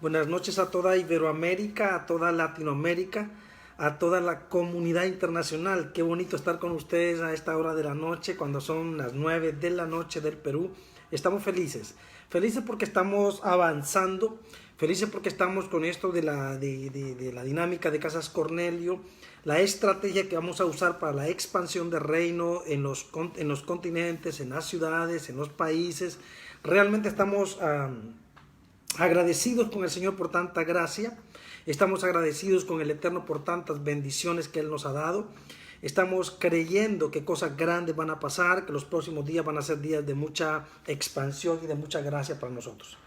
Buenas noches a toda Iberoamérica, a toda Latinoamérica, a toda la comunidad internacional. Qué bonito estar con ustedes a esta hora de la noche, cuando son las 9 de la noche del Perú. Estamos felices, felices porque estamos avanzando, felices porque estamos con esto de la dinámica de Casas Cornelio, la estrategia que vamos a usar para la expansión del reino en los continentes, en las ciudades, en los países. Realmente estamos agradecidos con el Señor por tanta gracia, estamos agradecidos con el Eterno por tantas bendiciones que Él nos ha dado. Estamos creyendo que cosas grandes van a pasar, que los próximos días van a ser días de mucha expansión y de mucha gracia para nosotros.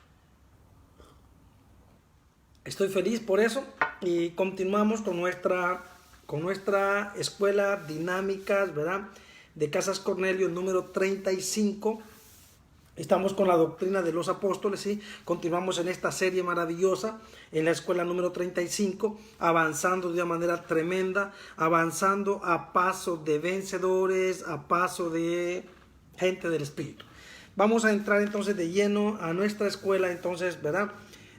Estoy feliz por eso y continuamos con nuestra escuela dinámicas, ¿verdad? De Casas Cornelio número 35. Estamos con la doctrina de los apóstoles, ¿sí? Continuamos en esta serie maravillosa, en la escuela número 35, avanzando de una manera tremenda, avanzando a paso de vencedores, a paso de gente del Espíritu. Vamos a entrar entonces de lleno a nuestra escuela, entonces, ¿verdad?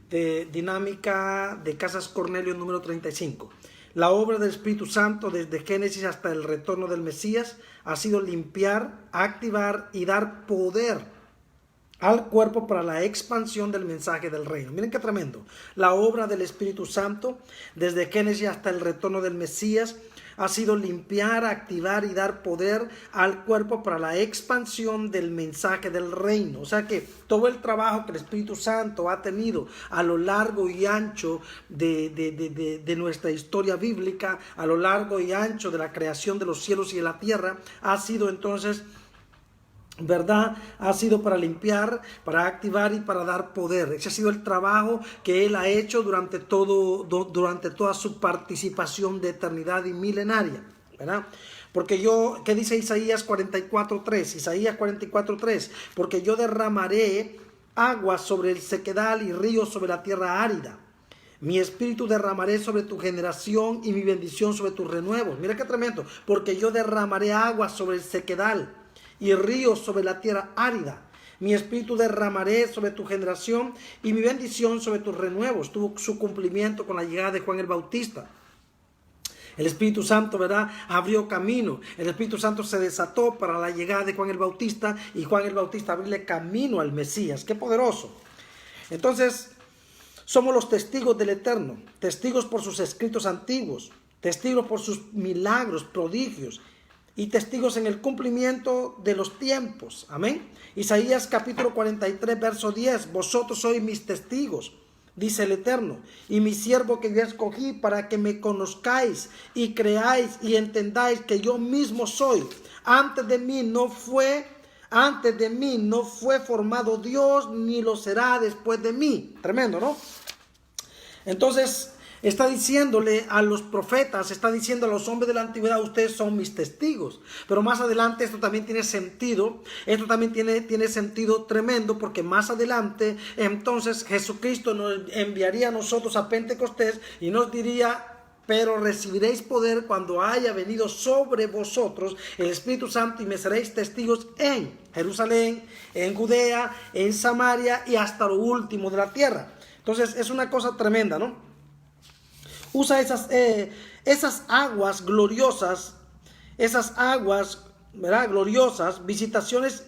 De dinámica de Casas Cornelio número 35. La obra del Espíritu Santo desde Génesis hasta el retorno del Mesías ha sido limpiar, activar y dar poder al cuerpo para la expansión del mensaje del reino. Miren qué tremendo. La obra del Espíritu Santo, desde Génesis hasta el retorno del Mesías, ha sido limpiar, activar y dar poder al cuerpo para la expansión del mensaje del reino. O sea que todo el trabajo que el Espíritu Santo ha tenido a lo largo y ancho de nuestra historia bíblica, a lo largo y ancho de la creación de los cielos y de la tierra, ha sido entonces, ¿verdad? Ha sido para limpiar, para activar y para dar poder. Ese ha sido el trabajo que Él ha hecho durante toda su participación de eternidad y milenaria, ¿verdad? Porque ¿qué dice Isaías 44:3? Isaías 44:3, porque yo derramaré aguas sobre el sequedal y ríos sobre la tierra árida. Mi espíritu derramaré sobre tu generación y mi bendición sobre tus renuevos. Mira qué tremendo. Porque yo derramaré aguas sobre el sequedal y ríos sobre la tierra árida. Mi espíritu derramaré sobre tu generación y mi bendición sobre tus renuevos. Tuvo su cumplimiento con la llegada de Juan el Bautista. El Espíritu Santo, ¿verdad?, abrió camino. El Espíritu Santo se desató para la llegada de Juan el Bautista y Juan el Bautista abrió camino al Mesías. ¡Qué poderoso! Entonces, somos los testigos del Eterno, testigos por sus escritos antiguos, testigos por sus milagros, prodigios, y testigos en el cumplimiento de los tiempos. Amén. Isaías capítulo 43, verso 10. Vosotros sois mis testigos, dice el Eterno, y mi siervo que yo escogí para que me conozcáis y creáis y entendáis que yo mismo soy. Antes de mí no fue formado Dios, ni lo será después de mí. Tremendo, ¿no? Entonces, está diciéndole a los profetas, está diciendo a los hombres de la antigüedad, ustedes son mis testigos. Pero más adelante esto también tiene sentido, tiene sentido tremendo, porque más adelante entonces Jesucristo nos enviaría a nosotros a Pentecostés y nos diría: pero recibiréis poder cuando haya venido sobre vosotros el Espíritu Santo y me seréis testigos en Jerusalén, en Judea, en Samaria y hasta lo último de la tierra. Entonces es una cosa tremenda, ¿no? Usa esas aguas gloriosas, ¿verdad?, gloriosas, visitaciones.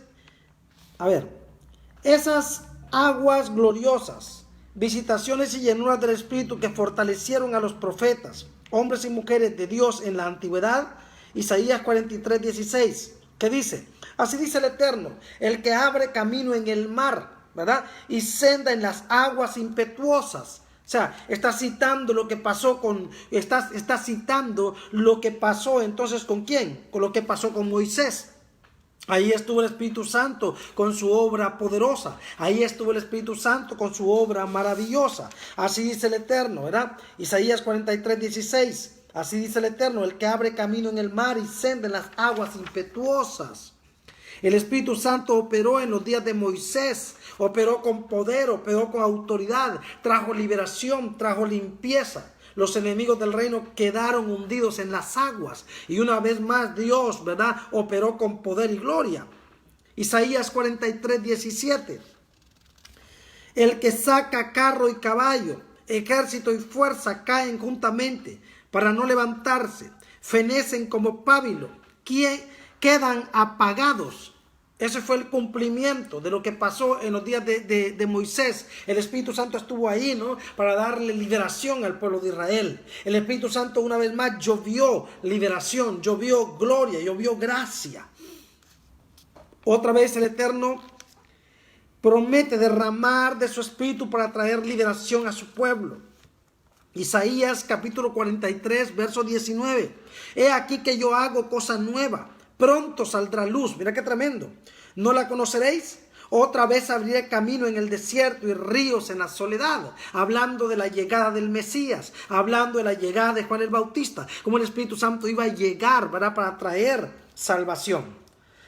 Esas aguas gloriosas, visitaciones y llenuras del Espíritu que fortalecieron a los profetas, hombres y mujeres de Dios en la antigüedad. Isaías 43:16, ¿qué dice? Así dice el Eterno, el que abre camino en el mar, ¿verdad?, y senda en las aguas impetuosas. O sea, está citando lo que pasó está citando lo que pasó entonces ¿con quién? Con lo que pasó con Moisés. Ahí estuvo el Espíritu Santo con su obra poderosa. Ahí estuvo el Espíritu Santo con su obra maravillosa. Así dice el Eterno, ¿verdad? Isaías 43:16. Así dice el Eterno, el que abre camino en el mar y senda en las aguas impetuosas. El Espíritu Santo operó en los días de Moisés, operó con poder, operó con autoridad, trajo liberación, trajo limpieza. Los enemigos del reino quedaron hundidos en las aguas y una vez más Dios, ¿verdad?, operó con poder y gloria. Isaías 43:17. El que saca carro y caballo, ejército y fuerza caen juntamente para no levantarse, fenecen como pábilo, quedan apagados. Ese fue el cumplimiento de lo que pasó en los días de Moisés. El Espíritu Santo estuvo ahí, ¿no?, para darle liberación al pueblo de Israel. El Espíritu Santo una vez más llovió liberación, llovió gloria, llovió gracia. Otra vez el Eterno promete derramar de su Espíritu para traer liberación a su pueblo. Isaías capítulo 43, verso 19. He aquí que yo hago cosa nueva. Pronto saldrá luz. Mira qué tremendo. ¿No la conoceréis? Otra vez abriré camino en el desierto y ríos en la soledad. Hablando de la llegada del Mesías. Hablando de la llegada de Juan el Bautista. Como el Espíritu Santo iba a llegar, ¿verdad?, para traer salvación.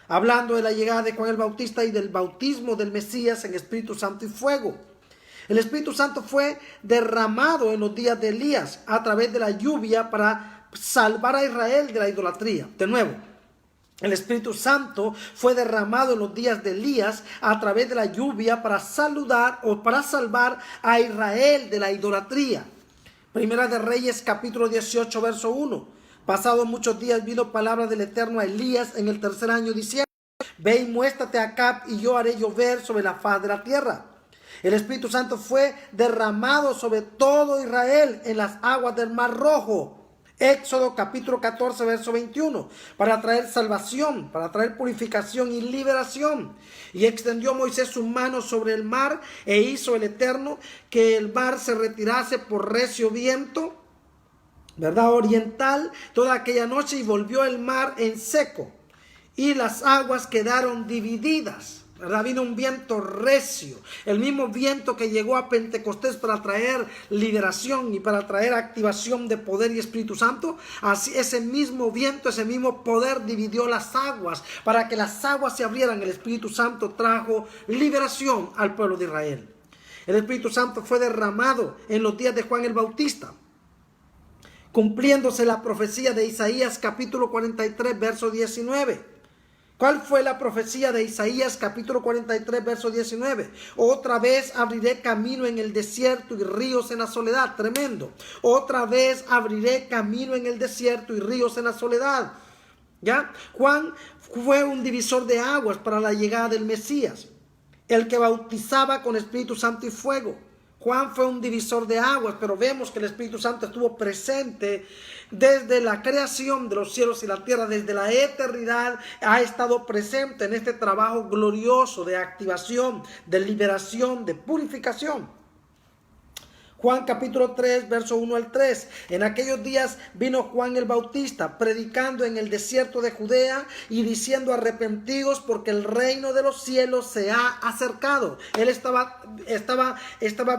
Hablando de la llegada de Juan el Bautista y del bautismo del Mesías en Espíritu Santo y fuego. El Espíritu Santo fue derramado en los días de Elías a través de la lluvia para salvar a Israel de la idolatría. De nuevo, el Espíritu Santo fue derramado en los días de Elías a través de la lluvia para salvar a Israel de la idolatría. Primera de Reyes capítulo 18 verso 1. Pasados muchos días vino palabra del Eterno a Elías en el tercer año diciendo: ve y muéstrate a Acab y yo haré llover sobre la faz de la tierra. El Espíritu Santo fue derramado sobre todo Israel en las aguas del Mar Rojo. Éxodo capítulo 14 verso 21, para traer salvación, para traer purificación y liberación. Y extendió Moisés su mano sobre el mar e hizo el Eterno que el mar se retirase por recio viento, ¿verdad?, oriental, toda aquella noche, y volvió el mar en seco y las aguas quedaron divididas. ¿Verdad? Vino un viento recio, el mismo viento que llegó a Pentecostés para traer liberación y para traer activación de poder y Espíritu Santo. Así ese mismo viento, ese mismo poder dividió las aguas para que las aguas se abrieran. El Espíritu Santo trajo liberación al pueblo de Israel. El Espíritu Santo fue derramado en los días de Juan el Bautista, cumpliéndose la profecía de Isaías capítulo 43 verso 19. ¿Cuál fue la profecía de Isaías capítulo 43 verso 19? Otra vez abriré camino en el desierto y ríos en la soledad. Tremendo. Otra vez abriré camino en el desierto y ríos en la soledad. ¿Ya? Juan fue un divisor de aguas para la llegada del Mesías, el que bautizaba con Espíritu Santo y fuego. Juan fue un divisor de aguas, pero vemos que el Espíritu Santo estuvo presente desde la creación de los cielos y la tierra, desde la eternidad. Ha estado presente en este trabajo glorioso de activación, de liberación, de purificación. Juan capítulo 3, verso 1 al 3. En aquellos días vino Juan el Bautista, predicando en el desierto de Judea y diciendo: arrepentíos, porque el reino de los cielos se ha acercado. Él estaba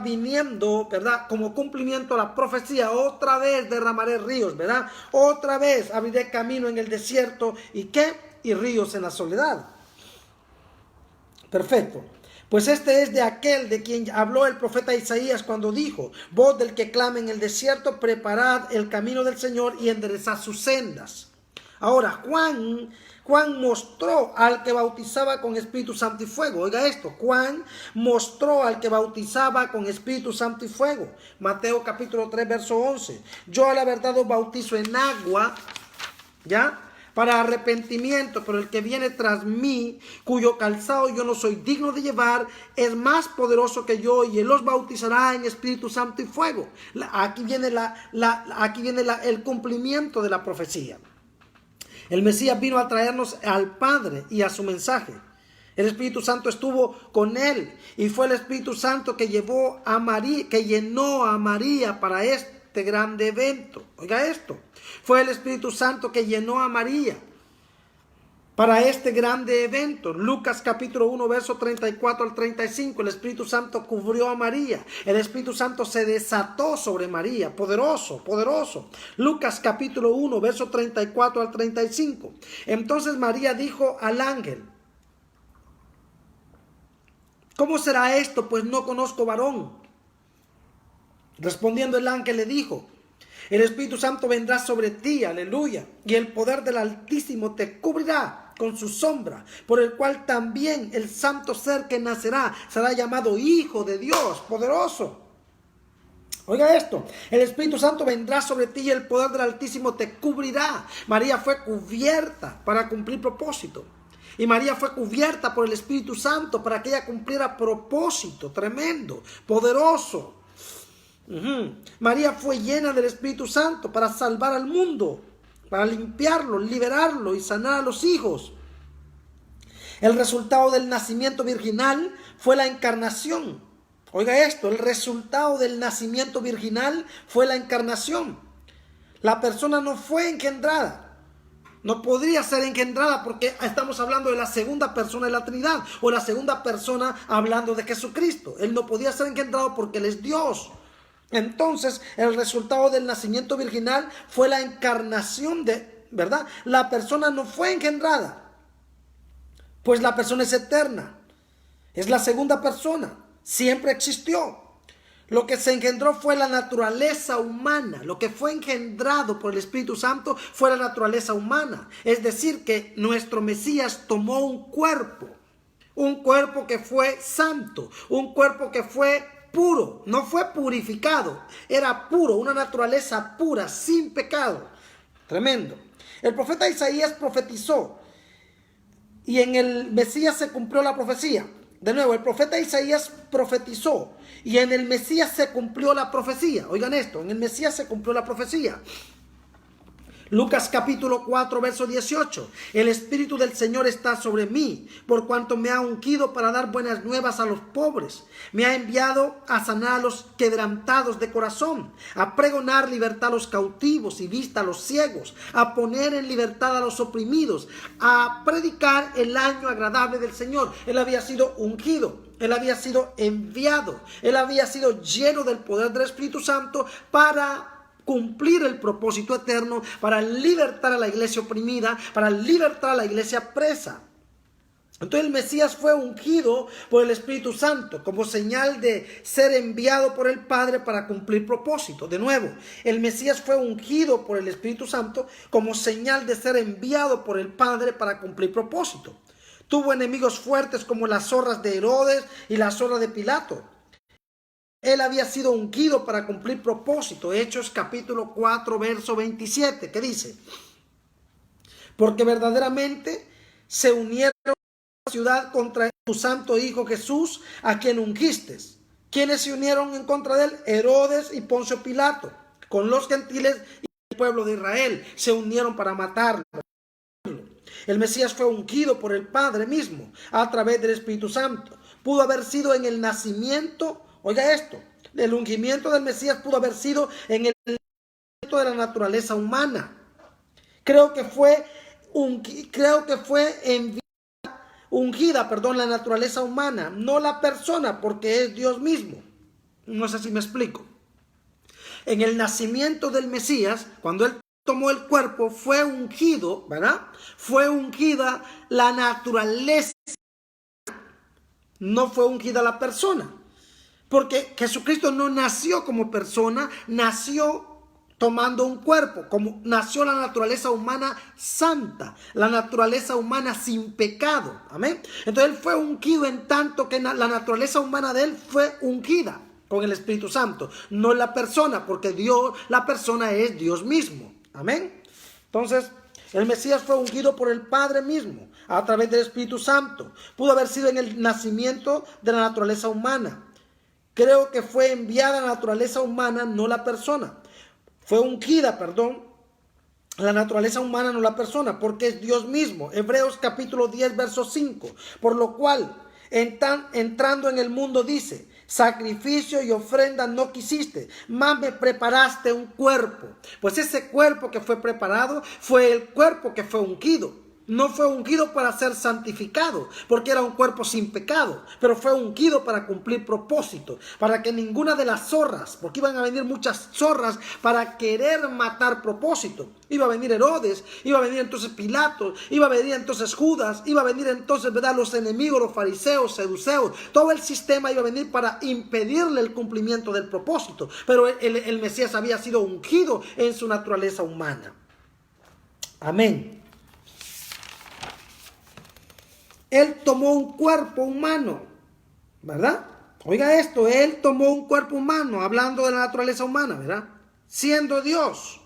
viniendo, ¿verdad?, como cumplimiento a la profecía. Otra vez derramaré ríos, ¿verdad? Otra vez abriré camino en el desierto. ¿Y qué? Y ríos en la soledad. Perfecto. Pues este es de aquel de quien habló el profeta Isaías cuando dijo: voz del que clama en el desierto, preparad el camino del Señor y enderezad sus sendas. Ahora, Juan mostró al que bautizaba con Espíritu Santo y fuego. Oiga esto, Juan mostró al que bautizaba con Espíritu Santo y fuego. Mateo capítulo 3, verso 11. Yo a la verdad os bautizo en agua, ¿ya?, para arrepentimiento, pero el que viene tras mí, cuyo calzado yo no soy digno de llevar, es más poderoso que yo, y él los bautizará en Espíritu Santo y fuego. Aquí viene el cumplimiento de la profecía. El Mesías vino a traernos al Padre y a su mensaje. El Espíritu Santo estuvo con él, y fue el Espíritu Santo que llenó a María para este grande evento. Oiga esto. Fue el Espíritu Santo que llenó a María para este grande evento. Lucas capítulo 1, verso 34 al 35. El Espíritu Santo cubrió a María. El Espíritu Santo se desató sobre María. Poderoso, poderoso. Lucas capítulo 1, verso 34 al 35. Entonces María dijo al ángel: ¿cómo será esto? Pues no conozco varón. Respondiendo el ángel le dijo: el Espíritu Santo vendrá sobre ti, aleluya, y el poder del Altísimo te cubrirá. con su sombra, por el cual también el santo ser que nacerá será llamado Hijo de Dios poderoso. Oiga esto, el Espíritu Santo vendrá sobre ti y el poder del Altísimo te cubrirá. María fue cubierta para cumplir propósito. Y María fue cubierta por el Espíritu Santo para que ella cumpliera propósito tremendo, poderoso. María fue llena del Espíritu Santo para salvar al mundo, para limpiarlo, liberarlo y sanar a los hijos. El resultado del nacimiento virginal fue la encarnación. Oiga esto, el resultado del nacimiento virginal fue la encarnación. La persona no fue engendrada. No podría ser engendrada porque estamos hablando de la segunda persona de la Trinidad o la segunda persona hablando de Jesucristo. Él no podía ser engendrado porque Él es Dios. Entonces, el resultado del nacimiento virginal fue la encarnación ¿verdad? La persona no fue engendrada, pues la persona es eterna. Es la segunda persona. Siempre existió. Lo que se engendró fue la naturaleza humana. Lo que fue engendrado por el Espíritu Santo fue la naturaleza humana. Es decir, que nuestro Mesías tomó un cuerpo que fue santo, un cuerpo que fue puro, no fue purificado, era puro, una naturaleza pura, sin pecado. Tremendo. El profeta Isaías profetizó y en el Mesías se cumplió la profecía. De nuevo, el profeta Isaías profetizó y en el Mesías se cumplió la profecía. Oigan esto, en el Mesías se cumplió la profecía. Lucas capítulo 4, verso 18. El Espíritu del Señor está sobre mí, por cuanto me ha ungido para dar buenas nuevas a los pobres. Me ha enviado a sanar a los quebrantados de corazón, a pregonar libertad a los cautivos y vista a los ciegos, a poner en libertad a los oprimidos, a predicar el año agradable del Señor. Él había sido ungido. Él había sido enviado. Él había sido lleno del poder del Espíritu Santo para cumplir el propósito eterno, para libertar a la iglesia oprimida, para libertar a la iglesia presa. Entonces el Mesías fue ungido por el Espíritu Santo como señal de ser enviado por el Padre para cumplir propósito. De nuevo, el Mesías fue ungido por el Espíritu Santo como señal de ser enviado por el Padre para cumplir propósito. Tuvo enemigos fuertes como las zorras de Herodes y las zorras de Pilato. Él había sido ungido para cumplir propósito. Hechos capítulo 4, verso 27, que dice: porque verdaderamente se unieron a la ciudad contra tu santo Hijo Jesús, a quien ungiste. ¿Quiénes se unieron en contra de él? Herodes y Poncio Pilato, con los gentiles y el pueblo de Israel. Se unieron para matarlo. El Mesías fue ungido por el Padre mismo a través del Espíritu Santo. Pudo haber sido en el nacimiento. Oiga esto, el ungimiento del Mesías pudo haber sido en el nacimiento de la naturaleza humana. Creo que fue ungida, la naturaleza humana, no la persona, porque es Dios mismo. No sé si me explico. En el nacimiento del Mesías, cuando él tomó el cuerpo, fue ungido, ¿verdad? Fue ungida la naturaleza, no fue ungida la persona. Porque Jesucristo no nació como persona, nació tomando un cuerpo, como nació la naturaleza humana santa, la naturaleza humana sin pecado. Amén. Entonces él fue ungido en tanto que la naturaleza humana de él fue ungida con el Espíritu Santo, no la persona, porque la persona es Dios mismo. Amén. Entonces el Mesías fue ungido por el Padre mismo a través del Espíritu Santo. Pudo haber sido en el nacimiento de la naturaleza humana. Creo que fue enviada la naturaleza humana, no la persona. Fue ungida, la naturaleza humana, no la persona, porque es Dios mismo. Hebreos capítulo 10, verso 5. Por lo cual, entrando en el mundo dice: sacrificio y ofrenda no quisiste, mas me preparaste un cuerpo. Pues ese cuerpo que fue preparado fue el cuerpo que fue ungido. No fue ungido para ser santificado, porque era un cuerpo sin pecado, pero fue ungido para cumplir propósito, para que ninguna de las zorras, porque iban a venir muchas zorras para querer matar propósito. Iba a venir Herodes, iba a venir entonces Pilato, iba a venir entonces Judas, iba a venir entonces, ¿verdad?, los enemigos, los fariseos, seduceos. Todo el sistema iba a venir para impedirle el cumplimiento del propósito, pero el Mesías había sido ungido en su naturaleza humana. Amén. Él tomó un cuerpo humano, ¿verdad? Oiga esto, Él tomó un cuerpo humano, hablando de la naturaleza humana, ¿verdad? Siendo Dios.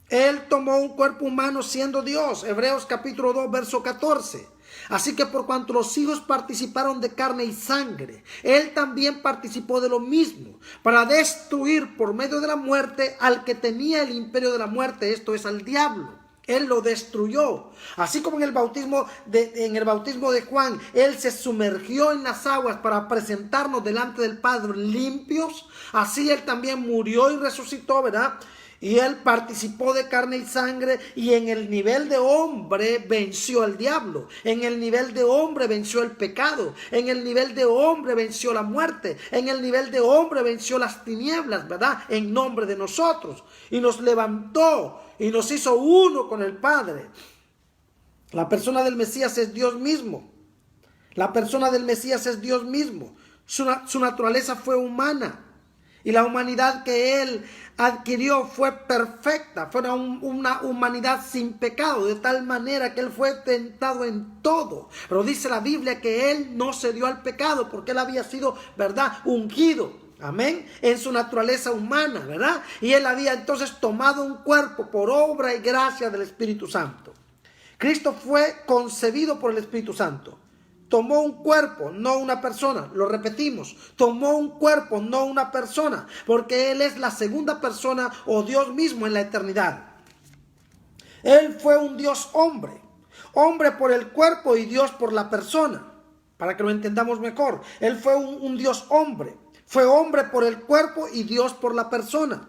Él tomó un cuerpo humano siendo Dios. Hebreos capítulo 2, verso 14. Así que por cuanto los hijos participaron de carne y sangre, Él también participó de lo mismo, para destruir por medio de la muerte al que tenía el imperio de la muerte, esto es, al diablo. Él lo destruyó. Así como en el bautismo de Juan, Él se sumergió en las aguas para presentarnos delante del Padre limpios. Así Él también murió y resucitó, ¿verdad? Y Él participó de carne y sangre, y en el nivel de hombre venció al diablo. En el nivel de hombre venció el pecado. En el nivel de hombre venció la muerte. En el nivel de hombre venció las tinieblas, ¿verdad? En nombre de nosotros. Y nos levantó y nos hizo uno con el Padre. La persona del Mesías es Dios mismo. La persona del Mesías es Dios mismo. Su naturaleza fue humana. Y la humanidad que Él adquirió fue perfecta, fue una humanidad sin pecado, de tal manera que Él fue tentado en todo. Pero dice la Biblia que Él no se dio al pecado porque Él había sido, ¿verdad?, ungido. Amén, en su naturaleza humana, ¿verdad? Y Él había entonces tomado un cuerpo por obra y gracia del Espíritu Santo. Cristo fue concebido por el Espíritu Santo. Tomó un cuerpo, no una persona. Lo repetimos, tomó un cuerpo, no una persona, porque Él es la segunda persona o Dios mismo en la eternidad. Él fue un Dios hombre, hombre por el cuerpo y Dios por la persona, para que lo entendamos mejor. Él fue un Dios hombre, fue hombre por el cuerpo y Dios por la persona.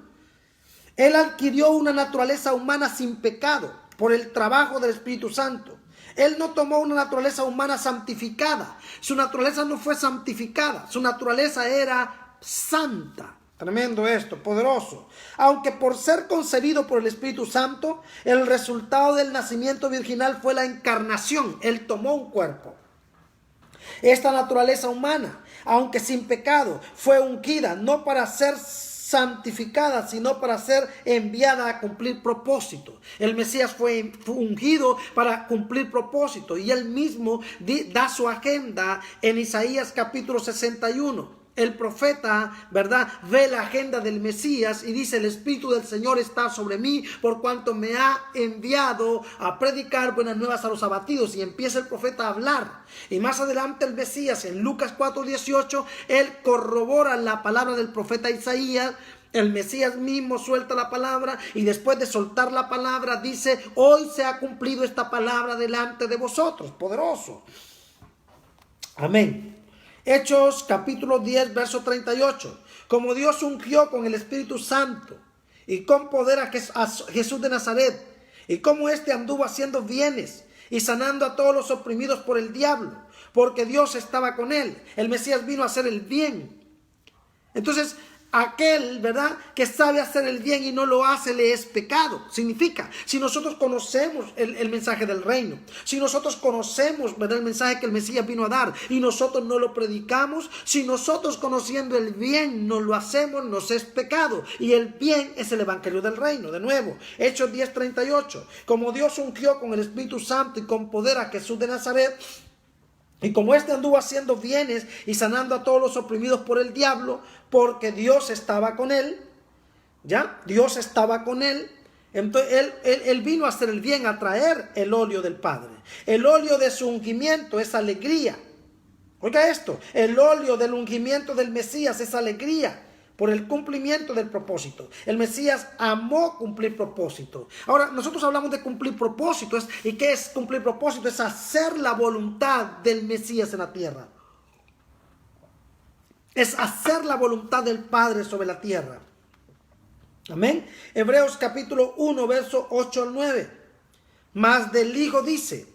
Él adquirió una naturaleza humana sin pecado por el trabajo del Espíritu Santo. Él no tomó una naturaleza humana santificada. Su naturaleza no fue santificada. Su naturaleza era santa. Tremendo esto, poderoso. Aunque por ser concebido por el Espíritu Santo, el resultado del nacimiento virginal fue la encarnación. Él tomó un cuerpo. Esta naturaleza humana, aunque sin pecado, fue ungida, no para ser santificada, sino para ser enviada a cumplir propósito. El Mesías fue ungido para cumplir propósito, y Él mismo da su agenda en Isaías capítulo 61. El profeta, ¿verdad?, ve la agenda del Mesías y dice: el Espíritu del Señor está sobre mí, por cuanto me ha enviado a predicar buenas nuevas a los abatidos. Y empieza el profeta a hablar. Y más adelante el Mesías, en Lucas 4:18, él corrobora la palabra del profeta Isaías. El Mesías mismo suelta la palabra, y después de soltar la palabra dice: hoy se ha cumplido esta palabra delante de vosotros. Poderoso. Amén. Hechos capítulo 10, verso 38. Como Dios ungió con el Espíritu Santo y con poder a Jesús de Nazaret, y como éste anduvo haciendo bienes y sanando a todos los oprimidos por el diablo, porque Dios estaba con él. El Mesías vino a hacer el bien. Entonces, aquel, ¿verdad?, que sabe hacer el bien y no lo hace, le es pecado. Significa, si nosotros conocemos el mensaje del reino, si nosotros conocemos, ¿verdad?, el mensaje que el Mesías vino a dar, y nosotros no lo predicamos, si nosotros conociendo el bien no lo hacemos, nos es pecado. Y el bien es el evangelio del reino. De nuevo, Hechos 10:38. Como Dios ungió con el Espíritu Santo y con poder a Jesús de Nazaret, y como éste anduvo haciendo bienes y sanando a todos los oprimidos por el diablo, porque Dios estaba con él, ¿ya? Dios estaba con él. Entonces él vino a hacer el bien, a traer el óleo del Padre. El óleo de su ungimiento es alegría. Oiga esto, el óleo del ungimiento del Mesías es alegría por el cumplimiento del propósito. El Mesías amó cumplir propósito. Ahora, nosotros hablamos de cumplir propósito. ¿Y qué es cumplir propósito? Es hacer la voluntad del Mesías en la tierra. Es hacer la voluntad del Padre sobre la tierra. Amén. Hebreos capítulo 1, verso 8 al 9. Mas del Hijo dice: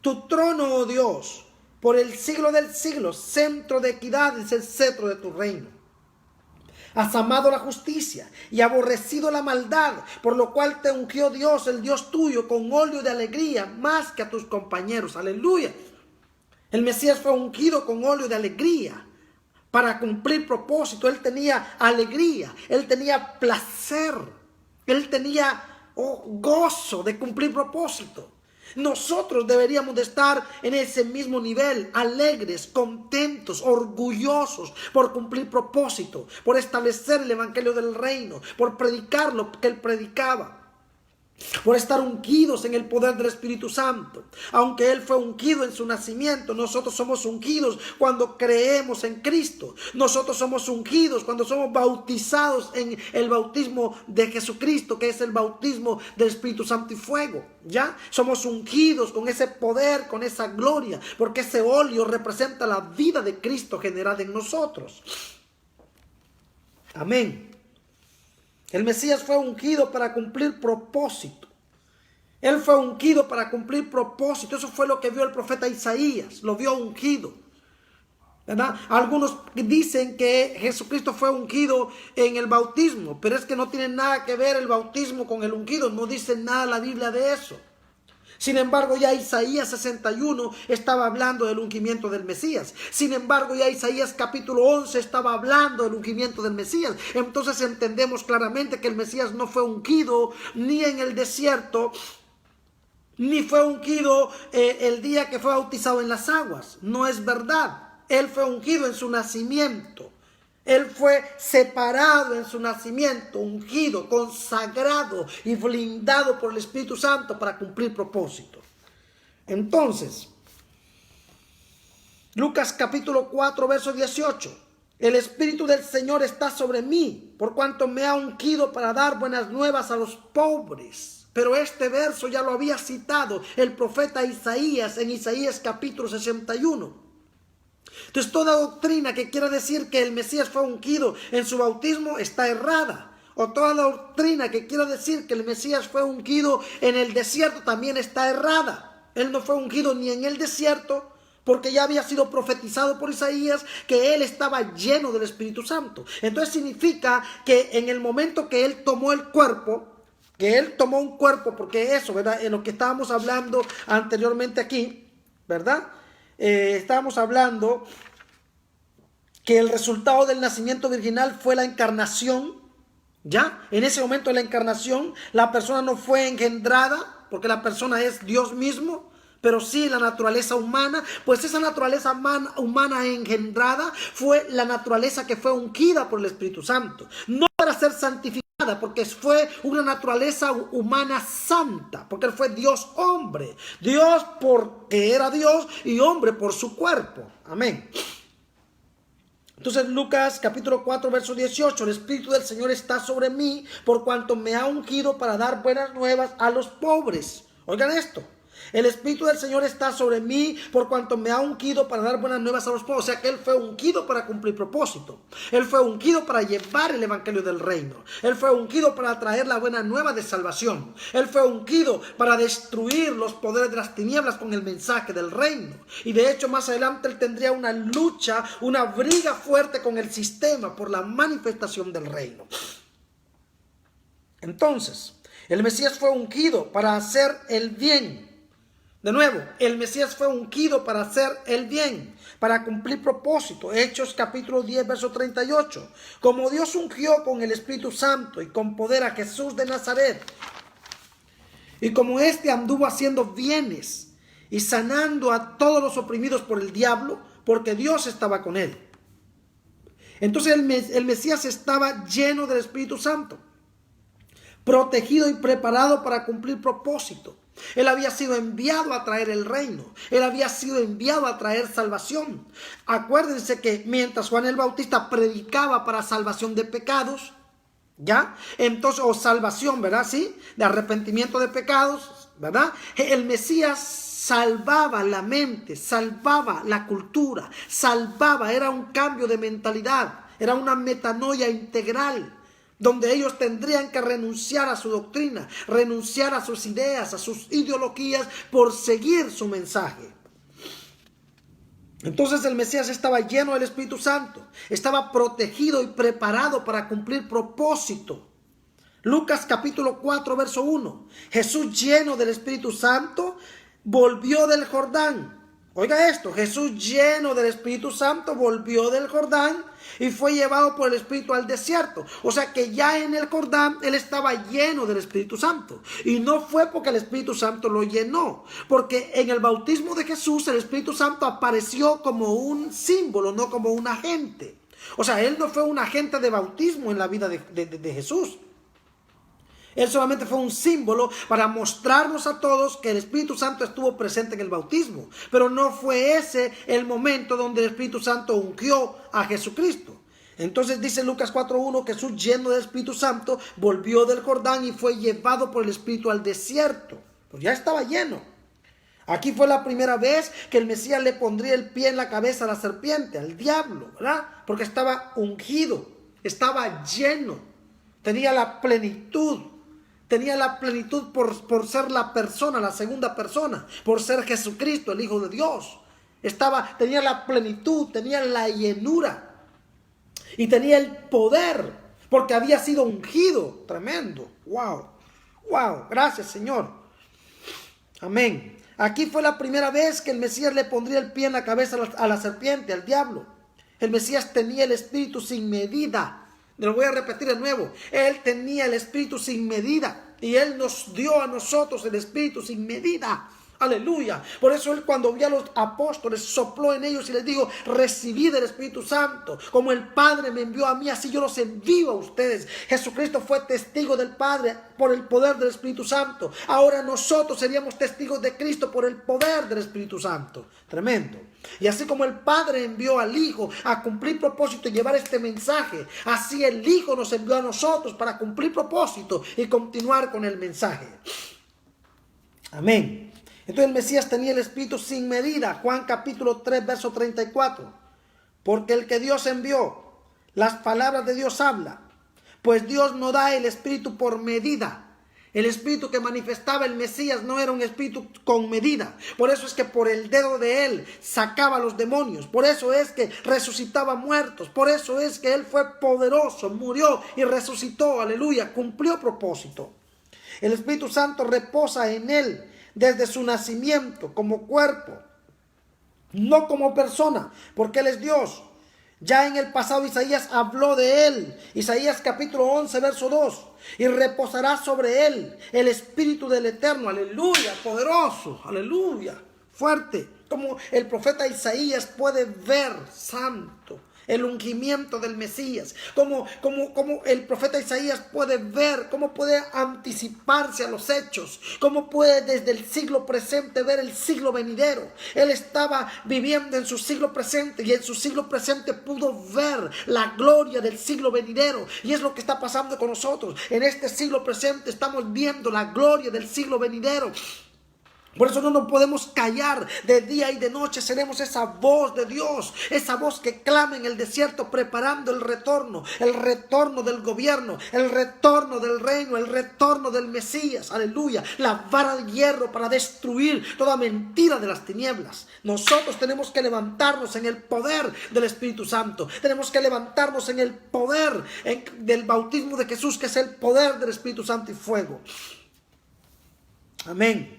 tu trono, oh Dios, por el siglo del siglo, centro de equidad es el cetro de tu reino. Has amado la justicia y aborrecido la maldad, por lo cual te ungió Dios, el Dios tuyo, con óleo de alegría más que a tus compañeros. Aleluya. El Mesías fue ungido con óleo de alegría para cumplir propósito. Él tenía alegría, él tenía placer, él tenía gozo de cumplir propósito. Nosotros deberíamos de estar en ese mismo nivel, alegres, contentos, orgullosos por cumplir propósito, por establecer el evangelio del reino, por predicar lo que él predicaba, por estar ungidos en el poder del Espíritu Santo. Aunque él fue ungido en su nacimiento, nosotros somos ungidos cuando creemos en Cristo. Nosotros somos ungidos cuando somos bautizados en el bautismo de Jesucristo, que es el bautismo del Espíritu Santo y fuego. ¿Ya? Somos ungidos con ese poder, con esa gloria, porque ese óleo representa la vida de Cristo generada en nosotros. Amén. El Mesías fue ungido para cumplir propósito. Él fue ungido para cumplir propósito. Eso fue lo que vio el profeta Isaías. Lo vio ungido, ¿verdad? Algunos dicen que Jesucristo fue ungido en el bautismo, pero es que no tiene nada que ver el bautismo con el ungido. No dice nada la Biblia de eso. Sin embargo, ya Isaías 61 estaba hablando del ungimiento del Mesías. Sin embargo, ya Isaías capítulo 11 estaba hablando del ungimiento del Mesías. Entonces entendemos claramente que el Mesías no fue ungido ni en el desierto, ni fue ungido el día que fue bautizado en las aguas. No es verdad. Él fue ungido en su nacimiento. Él fue separado en su nacimiento, ungido, consagrado y blindado por el Espíritu Santo para cumplir propósito. Entonces, Lucas capítulo 4, verso 18. El Espíritu del Señor está sobre mí, por cuanto me ha ungido para dar buenas nuevas a los pobres. Pero este verso ya lo había citado el profeta Isaías en Isaías capítulo 61. Entonces, toda doctrina que quiera decir que el Mesías fue ungido en su bautismo está errada. O toda doctrina que quiera decir que el Mesías fue ungido en el desierto también está errada. Él no fue ungido ni en el desierto, porque ya había sido profetizado por Isaías que él estaba lleno del Espíritu Santo. Entonces significa que en el momento que él tomó el cuerpo, que él tomó un cuerpo, porque eso, ¿verdad? En lo que estábamos hablando anteriormente aquí, ¿verdad? Estábamos hablando que el resultado del nacimiento virginal fue la encarnación. Ya, en ese momento de la encarnación, la persona no fue engendrada, porque la persona es Dios mismo, pero sí la naturaleza humana. Pues esa naturaleza humana engendrada fue la naturaleza que fue ungida por el Espíritu Santo, no para ser santificada, porque fue una naturaleza humana santa, porque él fue Dios hombre, Dios porque era Dios y hombre por su cuerpo. Amén. Entonces Lucas capítulo 4 verso 18, el Espíritu del Señor está sobre mí por cuanto me ha ungido para dar buenas nuevas a los pobres. Oigan esto. El Espíritu del Señor está sobre mí por cuanto me ha ungido para dar buenas nuevas a los pobres. O sea que Él fue ungido para cumplir propósito. Él fue ungido para llevar el evangelio del reino. Él fue ungido para traer la buena nueva de salvación. Él fue ungido para destruir los poderes de las tinieblas con el mensaje del reino. Y de hecho más adelante Él tendría una lucha, una briga fuerte con el sistema por la manifestación del reino. Entonces, el Mesías fue ungido para hacer el bien. De nuevo, el Mesías fue ungido para hacer el bien, para cumplir propósito. Hechos capítulo 10, verso 38. Como Dios ungió con el Espíritu Santo y con poder a Jesús de Nazaret, y como éste anduvo haciendo bienes y sanando a todos los oprimidos por el diablo, porque Dios estaba con él. Entonces el Mesías estaba lleno del Espíritu Santo, protegido y preparado para cumplir propósito. Él había sido enviado a traer el reino. Él había sido enviado a traer salvación. Acuérdense que mientras Juan el Bautista predicaba para salvación de pecados, ¿ya? Entonces, o salvación, ¿verdad? Sí, de arrepentimiento de pecados, ¿verdad? El Mesías salvaba la mente, salvaba la cultura, salvaba, era un cambio de mentalidad, era una metanoia integral, donde ellos tendrían que renunciar a su doctrina, renunciar a sus ideas, a sus ideologías, por seguir su mensaje. Entonces el Mesías estaba lleno del Espíritu Santo, estaba protegido y preparado para cumplir propósito. Lucas capítulo 4, verso 1. Jesús, lleno del Espíritu Santo, volvió del Jordán. Oiga esto, Jesús, lleno del Espíritu Santo, volvió del Jordán y fue llevado por el Espíritu al desierto. O sea que ya en el Jordán él estaba lleno del Espíritu Santo. Y no fue porque el Espíritu Santo lo llenó, porque en el bautismo de Jesús el Espíritu Santo apareció como un símbolo, no como un agente. O sea, él no fue un agente de bautismo en la vida de Jesús. Él solamente fue un símbolo para mostrarnos a todos que el Espíritu Santo estuvo presente en el bautismo. Pero no fue ese el momento donde el Espíritu Santo ungió a Jesucristo. Entonces dice Lucas 4:1, Jesús, lleno del Espíritu Santo, volvió del Jordán y fue llevado por el Espíritu al desierto. Pues ya estaba lleno. Aquí fue la primera vez que el Mesías le pondría el pie en la cabeza a la serpiente, al diablo, ¿verdad? Porque estaba ungido, estaba lleno, tenía la plenitud. Tenía la plenitud por ser la persona, la segunda persona, por ser Jesucristo, el Hijo de Dios. Tenía la plenitud, tenía la llenura y tenía el poder porque había sido ungido. Tremendo. Wow. Wow. Gracias, Señor. Amén. Aquí fue la primera vez que el Mesías le pondría el pie en la cabeza a la serpiente, al diablo. El Mesías tenía el Espíritu sin medida. Lo voy a repetir de nuevo. Él tenía el Espíritu sin medida. Y Él nos dio a nosotros el Espíritu sin medida. Aleluya. Por eso Él, cuando vio a los apóstoles, sopló en ellos y les dijo: recibid el Espíritu Santo. Como el Padre me envió a mí, así yo los envío a ustedes. Jesucristo fue testigo del Padre por el poder del Espíritu Santo. Ahora nosotros seríamos testigos de Cristo por el poder del Espíritu Santo. Tremendo. Y así como el Padre envió al Hijo a cumplir propósito y llevar este mensaje, así el Hijo nos envió a nosotros para cumplir propósito y continuar con el mensaje. Amén. Entonces el Mesías tenía el Espíritu sin medida. Juan capítulo 3, verso 34. Porque el que Dios envió, las palabras de Dios habla. Pues Dios no da el Espíritu por medida. El Espíritu que manifestaba el Mesías no era un Espíritu con medida. Por eso es que por el dedo de Él sacaba a los demonios. Por eso es que resucitaba muertos. Por eso es que Él fue poderoso, murió y resucitó. Aleluya, cumplió propósito. El Espíritu Santo reposa en Él desde su nacimiento como cuerpo, no como persona, porque Él es Dios. Ya en el pasado Isaías habló de Él. Isaías capítulo 11, verso 2. Y reposará sobre Él el Espíritu del Eterno. Aleluya, poderoso, aleluya, fuerte. Como el profeta Isaías puede ver, santo, el ungimiento del Mesías. Como el profeta Isaías puede ver, cómo puede anticiparse a los hechos, cómo puede desde el siglo presente ver el siglo venidero. Él estaba viviendo en su siglo presente y en su siglo presente pudo ver la gloria del siglo venidero. Y es lo que está pasando con nosotros. En este siglo presente estamos viendo la gloria del siglo venidero. Por eso no nos podemos callar. De día y de noche seremos esa voz de Dios, esa voz que clama en el desierto preparando el retorno del gobierno, el retorno del reino, el retorno del Mesías. Aleluya, la vara de hierro para destruir toda mentira de las tinieblas. Nosotros tenemos que levantarnos en el poder del Espíritu Santo. Tenemos que levantarnos en el poder del bautismo de Jesús, que es el poder del Espíritu Santo y fuego. Amén.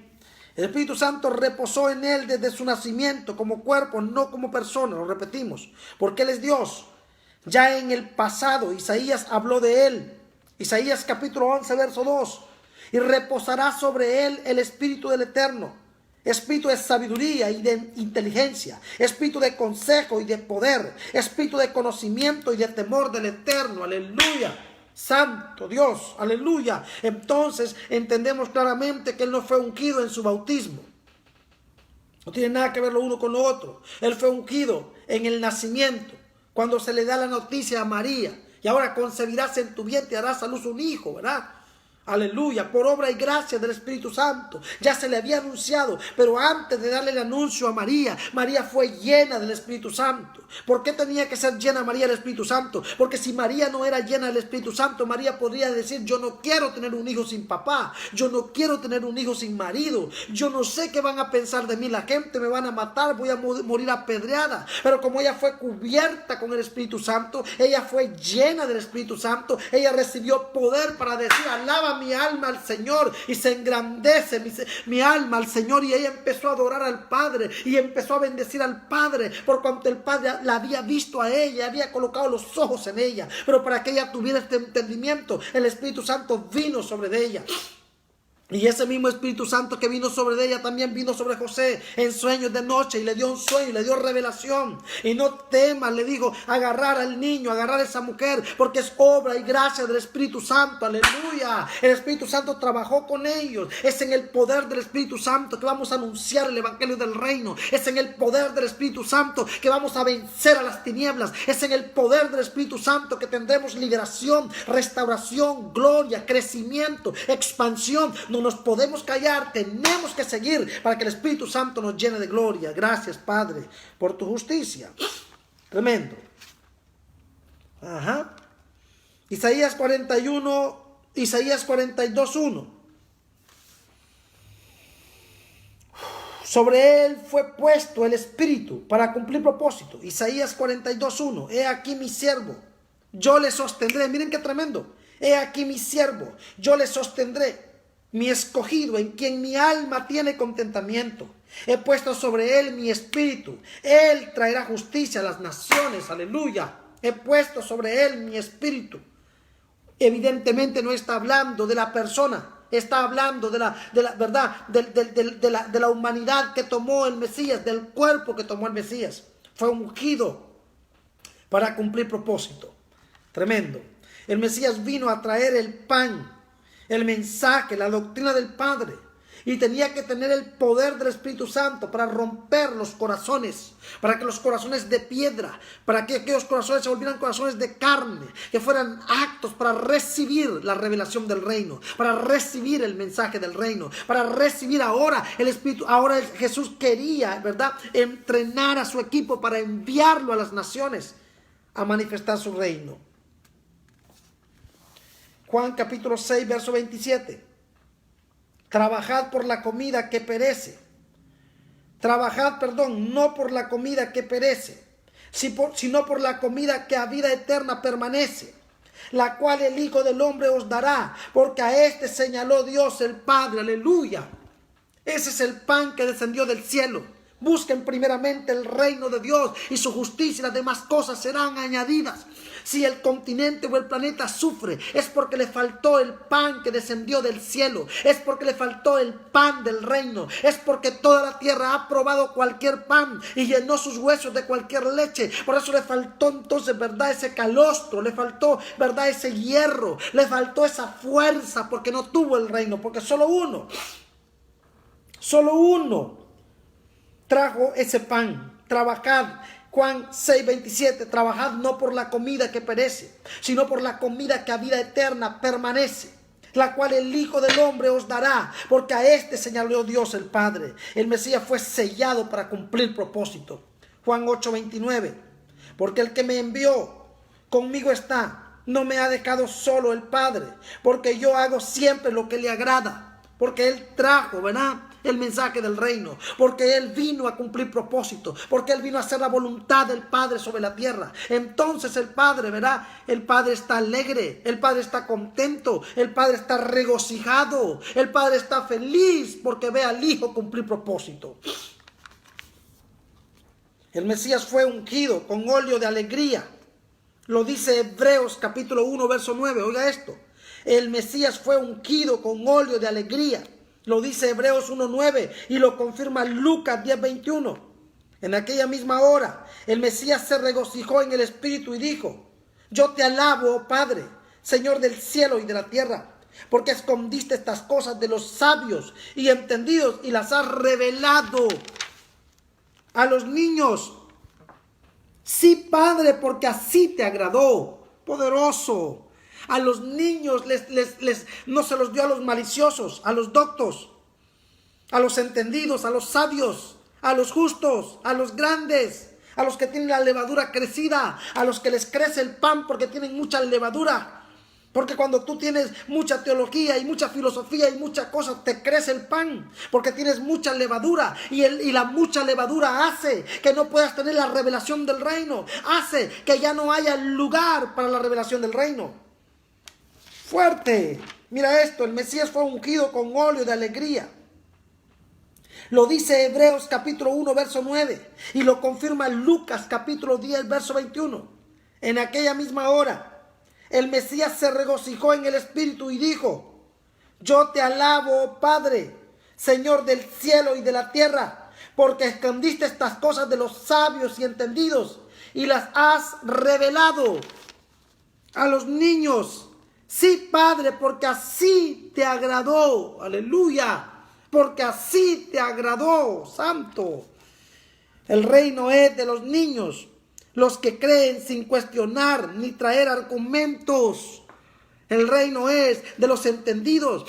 El Espíritu Santo reposó en Él desde su nacimiento como cuerpo, no como persona, lo repetimos, porque Él es Dios. Ya en el pasado Isaías habló de Él. Isaías capítulo 11, verso 2. Y reposará sobre Él el Espíritu del Eterno. Espíritu de sabiduría y de inteligencia, espíritu de consejo y de poder, espíritu de conocimiento y de temor del Eterno. Aleluya. Santo Dios, aleluya. Entonces entendemos claramente que Él no fue ungido en su bautismo. No tiene nada que ver lo uno con lo otro. Él fue ungido en el nacimiento, cuando se le da la noticia a María: y ahora concebirás en tu vientre y darás a luz un hijo, ¿verdad? Aleluya, por obra y gracia del Espíritu Santo. Ya se le había anunciado, pero antes de darle el anuncio a María, María fue llena del Espíritu Santo. ¿Por qué tenía que ser llena María del Espíritu Santo? Porque si María no era llena del Espíritu Santo, María podría decir: yo no quiero tener un hijo sin papá, yo no quiero tener un hijo sin marido, yo no sé qué van a pensar de mí, la gente me van a matar, voy a morir apedreada. Pero como ella fue cubierta con el Espíritu Santo, ella fue llena del Espíritu Santo, ella recibió poder para decir: alaba alaba mi alma al Señor y se engrandece mi alma al Señor. Y ella empezó a adorar al Padre y empezó a bendecir al Padre, por cuanto el Padre la había visto a ella, había colocado los ojos en ella. Pero para que ella tuviera este entendimiento, el Espíritu Santo vino sobre ella. Y ese mismo Espíritu Santo que vino sobre ella también vino sobre José en sueños de noche, y le dio un sueño, y le dio revelación. Y no temas, le dijo, agarrar al niño, agarrar a esa mujer, porque es obra y gracia del Espíritu Santo. Aleluya. El Espíritu Santo trabajó con ellos. Es en el poder del Espíritu Santo que vamos a anunciar el Evangelio del Reino. Es en el poder del Espíritu Santo que vamos a vencer a las tinieblas. Es en el poder del Espíritu Santo que tendremos liberación, restauración, gloria, crecimiento, expansión. No nos podemos callar, tenemos que seguir para que el Espíritu Santo nos llene de gloria. Gracias, Padre, por tu justicia. Tremendo. Ajá. Isaías 42:1. Sobre él fue puesto el Espíritu para cumplir propósito. Isaías 42:1. He aquí mi siervo, yo le sostendré. Miren qué tremendo. He aquí mi siervo, yo le sostendré. Mi escogido, en quien mi alma tiene contentamiento. He puesto sobre él mi espíritu. Él traerá justicia a las naciones. Aleluya. He puesto sobre él mi espíritu. Evidentemente no está hablando de la persona. Está hablando de la verdad, de la humanidad que tomó el Mesías, del cuerpo que tomó el Mesías. Fue ungido para cumplir propósito. Tremendo. El Mesías vino a traer el pan, el mensaje, la doctrina del Padre, y tenía que tener el poder del Espíritu Santo para romper los corazones, para que los corazones de piedra, para que aquellos corazones se volvieran corazones de carne, que fueran actos para recibir la revelación del reino, para recibir el mensaje del reino, para recibir ahora el Espíritu. Ahora Jesús quería, ¿verdad?, entrenar a su equipo para enviarlo a las naciones a manifestar su reino. Juan capítulo 6, verso 27. Trabajad por la comida que perece. Trabajad, no por la comida que perece, sino por la comida que a vida eterna permanece, la cual el Hijo del Hombre os dará, porque a este señaló Dios el Padre. Aleluya. Ese es el pan que descendió del cielo. Busquen primeramente el reino de Dios y su justicia, y las demás cosas serán añadidas. Si el continente o el planeta sufre, es porque le faltó el pan que descendió del cielo. Es porque le faltó el pan del reino. Es porque toda la tierra ha probado cualquier pan y llenó sus huesos de cualquier leche. Por eso le faltó entonces, ¿verdad?, ese calostro. Le faltó, ¿verdad?, ese hierro. Le faltó esa fuerza, porque no tuvo el reino. Porque solo uno trajo ese pan. Trabajad. Juan 6:27, trabajad no por la comida que perece, sino por la comida que a vida eterna permanece, la cual el Hijo del Hombre os dará, porque a este señaló Dios el Padre. El Mesías fue sellado para cumplir propósito. Juan 8:29, porque el que me envió conmigo está, no me ha dejado solo el Padre, porque yo hago siempre lo que le agrada, porque Él trajo, ¿verdad?, el mensaje del reino, porque Él vino a cumplir propósito, porque Él vino a hacer la voluntad del Padre sobre la tierra. Entonces el Padre, ¿verdad?, el Padre está alegre, el Padre está contento, el Padre está regocijado, el Padre está feliz porque ve al Hijo cumplir propósito. El Mesías fue ungido con óleo de alegría. Lo dice Hebreos capítulo 1, verso 9. Oiga esto. El Mesías fue ungido con óleo de alegría. Lo dice Hebreos 1:9 y lo confirma Lucas 10:21. En aquella misma hora, el Mesías se regocijó en el Espíritu y dijo: yo te alabo, oh Padre, Señor del cielo y de la tierra, porque escondiste estas cosas de los sabios y entendidos y las has revelado a los niños. Sí, Padre, porque así te agradó. Poderoso. A los niños no se los dio a los maliciosos, a los doctos, a los entendidos, a los sabios, a los justos, a los grandes, a los que tienen la levadura crecida, a los que les crece el pan porque tienen mucha levadura. Porque cuando tú tienes mucha teología y mucha filosofía y muchas cosas, te crece el pan porque tienes mucha levadura. Y la mucha levadura hace que no puedas tener la revelación del reino. Hace que ya no haya lugar para la revelación del reino. Fuerte. Mira esto, el Mesías fue ungido con óleo de alegría. Lo dice Hebreos capítulo 1, verso 9. Y lo confirma Lucas capítulo 10, verso 21. En aquella misma hora, el Mesías se regocijó en el Espíritu y dijo: yo te alabo, Padre, Señor del cielo y de la tierra, porque escondiste estas cosas de los sabios y entendidos y las has revelado a los niños. Sí, Padre, porque así te agradó. Aleluya. Porque así te agradó, Santo. El reino es de los niños, los que creen sin cuestionar ni traer argumentos. El reino es de los entendidos.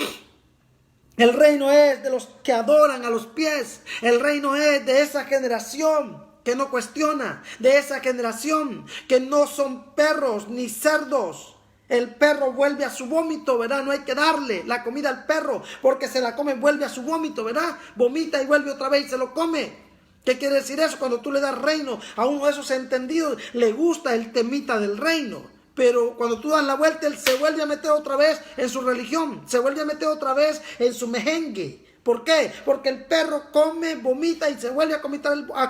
El reino es de los que adoran a los pies. El reino es de esa generación que no cuestiona, de esa generación que no son perros ni cerdos. El perro vuelve a su vómito, ¿verdad? No hay que darle la comida al perro, porque se la come, vuelve a su vómito, ¿verdad? Vomita y vuelve otra vez y se lo come. ¿Qué quiere decir eso? Cuando tú le das reino a uno de esos entendidos, le gusta el temita del reino. Pero cuando tú das la vuelta, él se vuelve a meter otra vez en su religión, se vuelve a meter otra vez en su mejengue. ¿Por qué? Porque el perro come, vomita y se vuelve a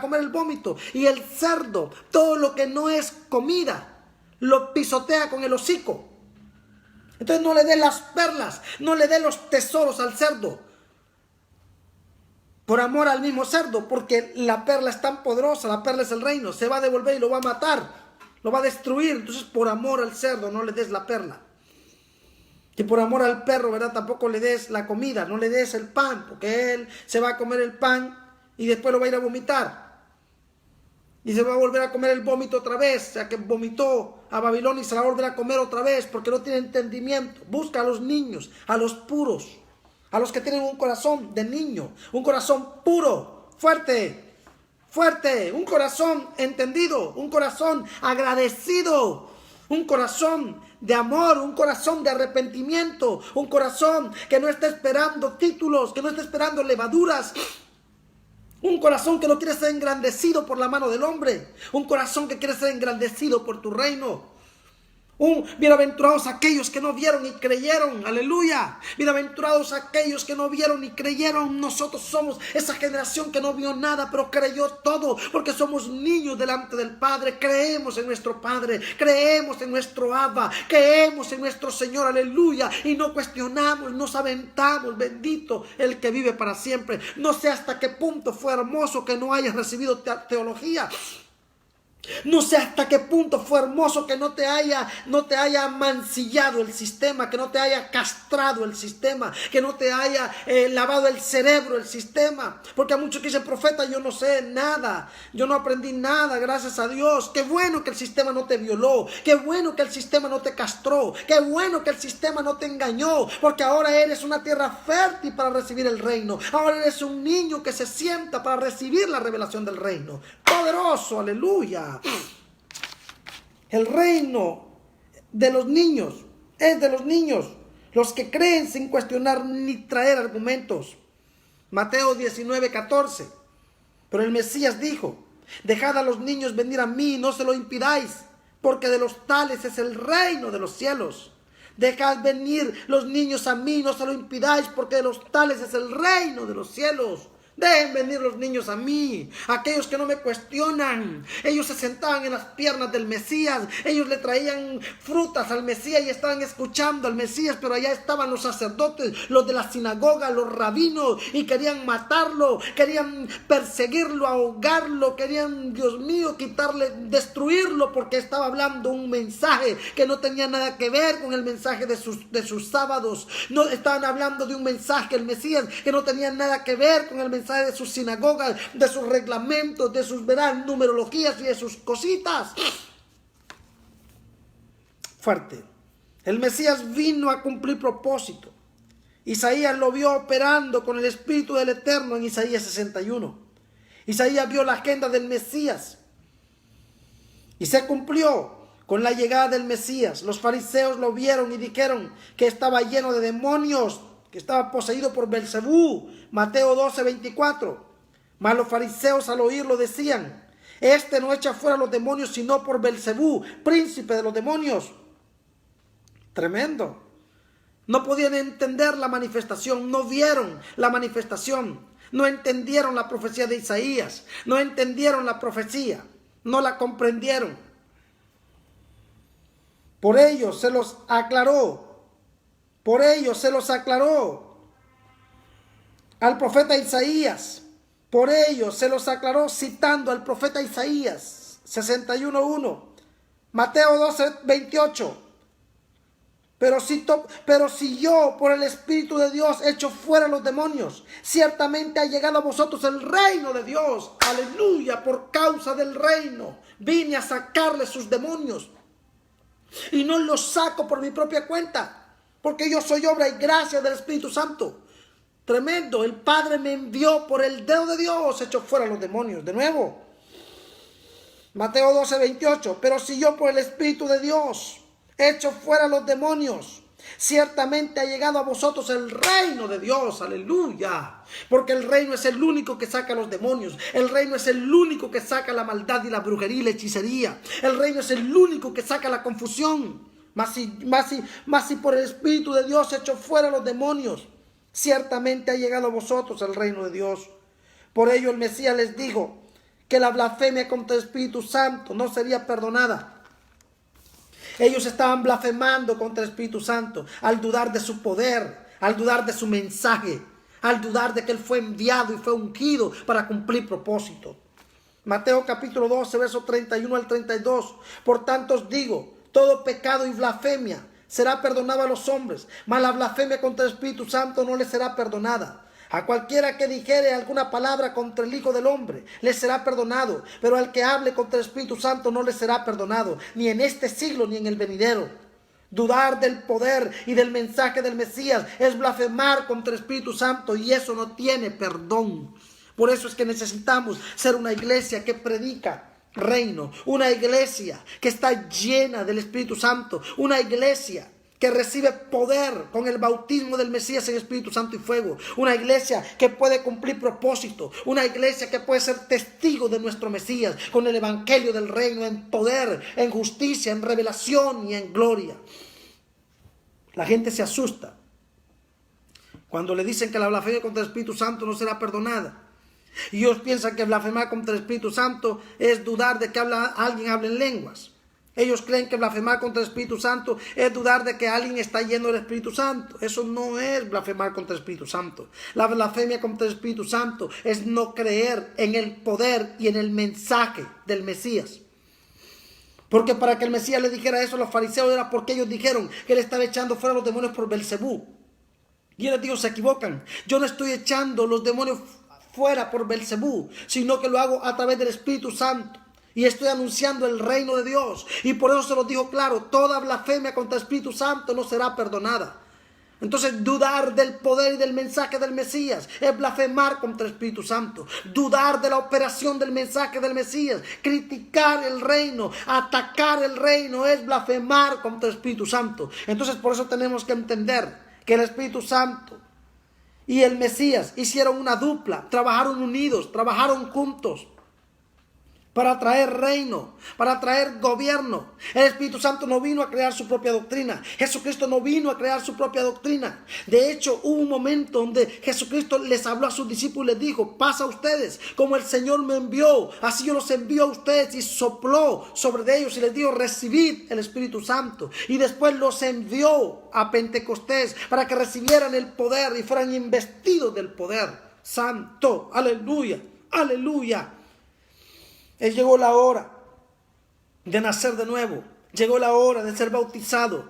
comer el vómito. Y el cerdo, todo lo que no es comida, lo pisotea con el hocico. Entonces no le dé las perlas, no le dé los tesoros al cerdo. Por amor al mismo cerdo, porque la perla es tan poderosa, la perla es el reino, se va a devolver y lo va a matar, lo va a destruir. Entonces por amor al cerdo no le des la perla. Y por amor al perro, ¿verdad? Tampoco le des la comida, no le des el pan, porque él se va a comer el pan y después lo va a ir a vomitar. Y se va a volver a comer el vómito otra vez, o sea que vomitó a Babilonia y se la va a volver a comer otra vez, porque no tiene entendimiento. Busca a los niños, a los puros, a los que tienen un corazón de niño, un corazón puro, fuerte, un corazón entendido, un corazón agradecido, un corazón de amor, un corazón de arrepentimiento, un corazón que no está esperando títulos, que no está esperando levaduras. Un corazón que no quiere ser engrandecido por la mano del hombre. Un corazón que quiere ser engrandecido por tu reino. Bienaventurados aquellos que no vieron y creyeron. Aleluya. Bienaventurados aquellos que no vieron y creyeron. Nosotros somos esa generación que no vio nada, pero creyó todo, porque somos niños delante del Padre. Creemos en nuestro Padre, creemos en nuestro Abba, creemos en nuestro Señor. Aleluya. Y no cuestionamos, nos aventamos. Bendito el que vive para siempre. No sé hasta qué punto fue hermoso que no hayas recibido teología. No sé hasta qué punto fue hermoso que no te haya mancillado el sistema, que no te haya castrado el sistema, que no te haya lavado el cerebro el sistema. Porque a muchos que dicen: profeta, yo no sé nada, yo no aprendí nada, gracias a Dios. Qué bueno que el sistema no te violó, qué bueno que el sistema no te castró, qué bueno que el sistema no te engañó, porque ahora eres una tierra fértil para recibir el reino. Ahora eres un niño que se sienta para recibir la revelación del reino. Poderoso, aleluya. El reino de los niños es de los niños, los que creen sin cuestionar ni traer argumentos. Mateo 19:14. Pero el Mesías dijo: dejad a los niños venir a mí, no se lo impidáis, porque de los tales es el reino de los cielos. Dejad venir los niños a mí, no se lo impidáis, porque de los tales es el reino de los cielos. Dejen venir los niños a mí, aquellos que no me cuestionan. Ellos se sentaban en las piernas del Mesías, ellos le traían frutas al Mesías y estaban escuchando al Mesías, pero allá estaban los sacerdotes, los de la sinagoga, los rabinos, y querían matarlo, querían perseguirlo, ahogarlo, querían, Dios mío, quitarle, destruirlo, porque estaba hablando un mensaje que no tenía nada que ver con el mensaje de sus sábados. No estaban hablando de un mensaje, el Mesías, que no tenía nada que ver con el mensaje de sus sinagogas, de sus reglamentos, de sus, verán, numerologías y de sus cositas. Fuerte. El Mesías vino a cumplir propósito. Isaías lo vio operando con el Espíritu del Eterno en Isaías 61. Isaías vio la agenda del Mesías y se cumplió con la llegada del Mesías. Los fariseos lo vieron y dijeron que estaba lleno de demonios, que estaba poseído por Belcebú. Mateo 12:24. Mas los fariseos al oírlo decían: este no echa fuera los demonios sino por Belcebú, príncipe de los demonios. Tremendo. No podían entender la manifestación, no vieron la manifestación, no entendieron la profecía de Isaías, no entendieron la profecía, no la comprendieron. Por ello se los aclaró, al profeta Isaías. Por ello se los aclaró citando al profeta Isaías 61:1, Mateo 12:28. Pero si yo por el Espíritu de Dios echo fuera los demonios, ciertamente ha llegado a vosotros el reino de Dios. Aleluya, por causa del reino vine a sacarle sus demonios. Y no los saco por mi propia cuenta, porque yo soy obra y gracia del Espíritu Santo. Tremendo, el Padre me envió por el dedo de Dios, echó fuera los demonios. De nuevo, Mateo 12:28. Pero si yo por el Espíritu de Dios echo fuera los demonios, ciertamente ha llegado a vosotros el reino de Dios. Aleluya. Porque el reino es el único que saca los demonios. El reino es el único que saca la maldad y la brujería y la hechicería. El reino es el único que saca la confusión. Mas si por el Espíritu de Dios echo fuera los demonios, ciertamente ha llegado a vosotros el reino de Dios. Por ello el Mesías les dijo que la blasfemia contra el Espíritu Santo no sería perdonada. Ellos estaban blasfemando contra el Espíritu Santo al dudar de su poder, al dudar de su mensaje, al dudar de que Él fue enviado y fue ungido para cumplir propósito. Mateo capítulo 12, versos 31 al 32. Por tanto os digo, todo pecado y blasfemia será perdonado a los hombres, mas la blasfemia contra el Espíritu Santo no le será perdonada. A cualquiera que dijere alguna palabra contra el Hijo del Hombre, le será perdonado. Pero al que hable contra el Espíritu Santo no le será perdonado, ni en este siglo ni en el venidero. Dudar del poder y del mensaje del Mesías es blasfemar contra el Espíritu Santo, y eso no tiene perdón. Por eso es que necesitamos ser una iglesia que predica reino, una iglesia que está llena del Espíritu Santo, una iglesia que recibe poder con el bautismo del Mesías en Espíritu Santo y fuego. Una iglesia que puede cumplir propósito. Una iglesia que puede ser testigo de nuestro Mesías con el evangelio del reino en poder, en justicia, en revelación y en gloria. La gente se asusta cuando le dicen que la blasfemia contra el Espíritu Santo no será perdonada. Y ellos piensan que blasfemar contra el Espíritu Santo es dudar de que alguien hable en lenguas. Ellos creen que blasfemar contra el Espíritu Santo es dudar de que alguien está lleno del Espíritu Santo. Eso no es blasfemar contra el Espíritu Santo. La blasfemia contra el Espíritu Santo es no creer en el poder y en el mensaje del Mesías. Porque para que el Mesías le dijera eso a los fariseos era porque ellos dijeron que él estaba echando fuera los demonios por Belcebú. Y él les dijo, se equivocan. Yo no estoy echando los demonios fuera por Belcebú, sino que lo hago a través del Espíritu Santo. Y estoy anunciando el reino de Dios. Y por eso se los dijo claro, toda blasfemia contra el Espíritu Santo no será perdonada. Entonces dudar del poder y del mensaje del Mesías es blasfemar contra el Espíritu Santo. Dudar de la operación del mensaje del Mesías, criticar el reino, atacar el reino es blasfemar contra el Espíritu Santo. Entonces por eso tenemos que entender que el Espíritu Santo y el Mesías hicieron una dupla, trabajaron unidos, trabajaron juntos para traer reino, para traer gobierno. El Espíritu Santo no vino a crear su propia doctrina. Jesucristo no vino a crear su propia doctrina. De hecho, hubo un momento donde Jesucristo les habló a sus discípulos y les dijo, pasa a ustedes, como el Señor me envió, así yo los envío a ustedes, y sopló sobre ellos y les dijo, recibid el Espíritu Santo. Y después los envió a Pentecostés para que recibieran el poder y fueran investidos del poder santo. Aleluya, aleluya. Llegó la hora de nacer de nuevo. Llegó la hora de ser bautizado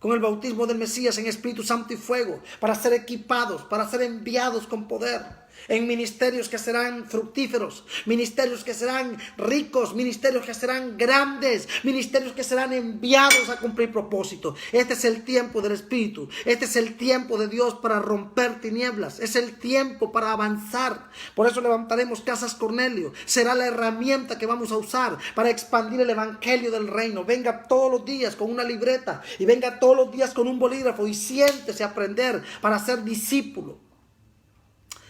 con el bautismo del Mesías en Espíritu Santo y fuego, para ser equipados, para ser enviados con poder en ministerios que serán fructíferos, ministerios que serán ricos, ministerios que serán grandes, ministerios que serán enviados a cumplir propósito. Este es el tiempo del Espíritu, este es el tiempo de Dios para romper tinieblas, es el tiempo para avanzar. Por eso levantaremos Casas Cornelio, será la herramienta que vamos a usar para expandir el evangelio del reino. Venga todos los días con una libreta y venga todos los días con un bolígrafo y siéntese a aprender para ser discípulo.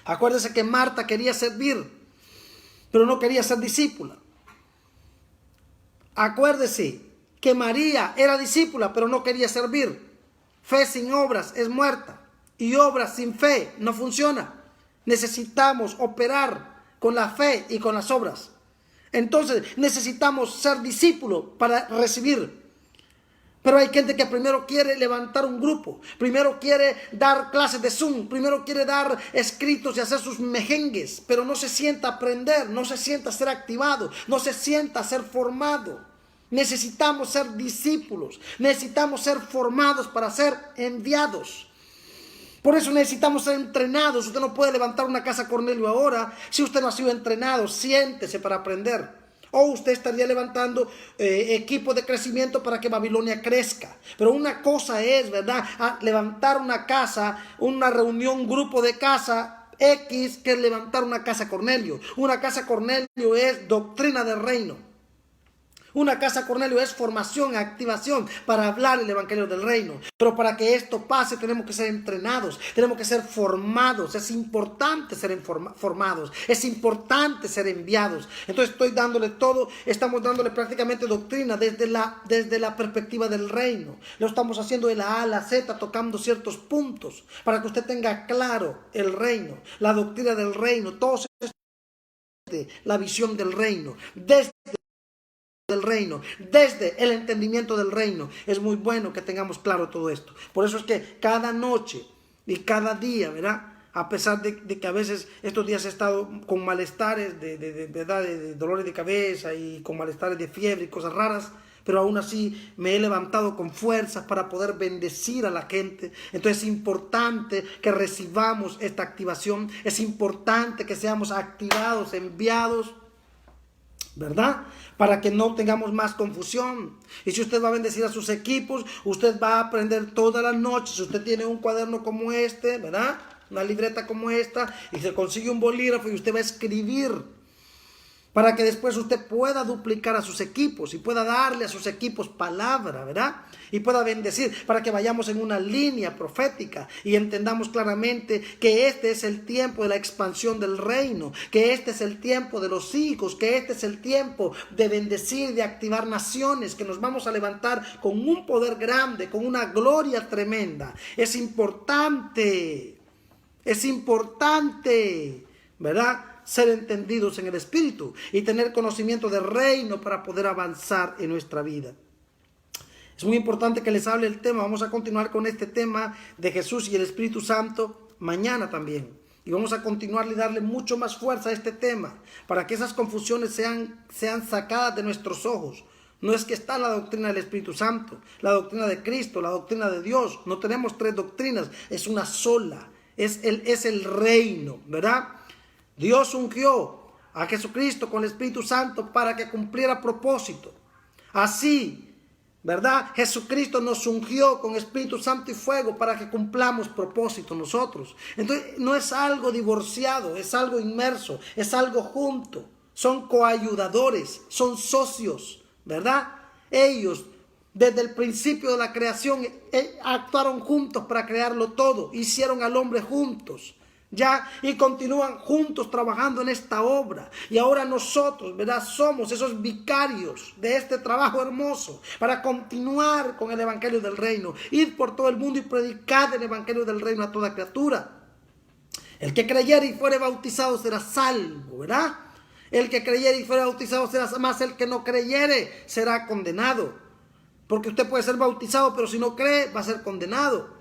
Acuérdese que Marta quería servir, pero no quería ser discípula. Acuérdese que María era discípula, pero no quería servir. Fe sin obras es muerta y obras sin fe no funciona. Necesitamos operar con la fe y con las obras. Entonces necesitamos ser discípulos para recibir. Pero hay gente que primero quiere levantar un grupo, primero quiere dar clases de Zoom, primero quiere dar escritos y hacer sus mejengues, pero no se sienta a aprender, no se sienta a ser activado, no se sienta a ser formado. Necesitamos ser discípulos, necesitamos ser formados para ser enviados. Por eso necesitamos ser entrenados. Usted no puede levantar una casa Cornelio ahora si usted no ha sido entrenado. Siéntese para aprender. O usted estaría levantando equipo de crecimiento para que Babilonia crezca. Pero una cosa es, ¿verdad? Levantar una casa, una reunión, un grupo de casa X, que es levantar una casa Cornelio. Una casa Cornelio es doctrina del reino. Una casa Cornelio es formación, activación para hablar el evangelio del reino. Pero para que esto pase tenemos que ser entrenados, tenemos que ser formados. Es importante ser formados, es importante ser enviados. Entonces estoy dándole todo, estamos dándole prácticamente doctrina desde la perspectiva del reino. Lo estamos haciendo de la A a la Z, tocando ciertos puntos para que usted tenga claro el reino, la doctrina del reino, todo desde la visión del reino, desde del reino, desde el entendimiento del reino. Es muy bueno que tengamos claro todo esto. Por eso es que cada noche y cada día, ¿verdad? A pesar de que a veces estos días he estado con malestares de dolores de cabeza y con malestares de fiebre y cosas raras, pero aún así me he levantado con fuerzas para poder bendecir a la gente. Entonces es importante que recibamos esta activación, es importante que seamos activados, enviados, ¿verdad? Para que no tengamos más confusión. Y si usted va a bendecir a sus equipos, usted va a aprender toda la noche. Si usted tiene un cuaderno como este, ¿verdad? Una libreta como esta, y se consigue un bolígrafo y usted va a escribir, para que después usted pueda duplicar a sus equipos y pueda darle a sus equipos palabra, ¿verdad? Y pueda bendecir, para que vayamos en una línea profética y entendamos claramente que este es el tiempo de la expansión del reino, que este es el tiempo de los hijos, que este es el tiempo de bendecir, de activar naciones, que nos vamos a levantar con un poder grande, con una gloria tremenda. Es importante, ¿verdad? Ser entendidos en el Espíritu y tener conocimiento del reino para poder avanzar en nuestra vida. Es muy importante que les hable el tema. Vamos a continuar con este tema de Jesús y el Espíritu Santo mañana también. Y vamos a continuar y darle mucho más fuerza a este tema para que esas confusiones sean sacadas de nuestros ojos. No es que está la doctrina del Espíritu Santo, la doctrina de Cristo, la doctrina de Dios. No tenemos tres doctrinas, es una sola. Es el reino, ¿verdad? Dios ungió a Jesucristo con el Espíritu Santo para que cumpliera propósito. Así, ¿verdad? Jesucristo nos ungió con Espíritu Santo y fuego para que cumplamos propósito nosotros. Entonces, no es algo divorciado, es algo inmerso, es algo junto. Son coayudadores, son socios, ¿verdad? Ellos, desde el principio de la creación, actuaron juntos para crearlo todo. Hicieron al hombre juntos. Ya, y continúan juntos trabajando en esta obra. Y ahora nosotros, ¿verdad? Somos esos vicarios de este trabajo hermoso para continuar con el evangelio del reino. Ir por todo el mundo y predicar el evangelio del reino a toda criatura. El que creyere y fuere bautizado será salvo, ¿verdad? El que creyere y fuere bautizado será salvo, más el que no creyere será condenado. Porque usted puede ser bautizado, pero si no cree va a ser condenado,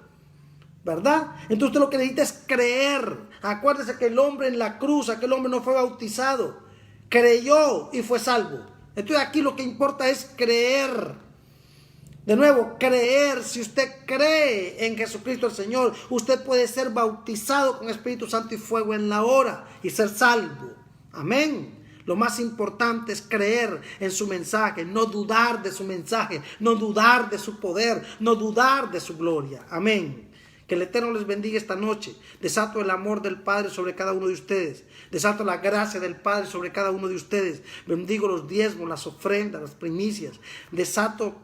¿verdad? Entonces usted lo que necesita es creer. Acuérdese que el hombre en la cruz, aquel hombre no fue bautizado, creyó y fue salvo. Entonces aquí lo que importa es creer. De nuevo, creer. Si usted cree en Jesucristo el Señor, usted puede ser bautizado con Espíritu Santo y fuego en la hora y ser salvo. Amén. Lo más importante es creer en su mensaje, no dudar de su mensaje, no dudar de su poder, no dudar de su gloria. Amén. Que el Eterno les bendiga esta noche. Desato el amor del Padre sobre cada uno de ustedes. Desato la gracia del Padre sobre cada uno de ustedes. Bendigo los diezmos, las ofrendas, las primicias. Desato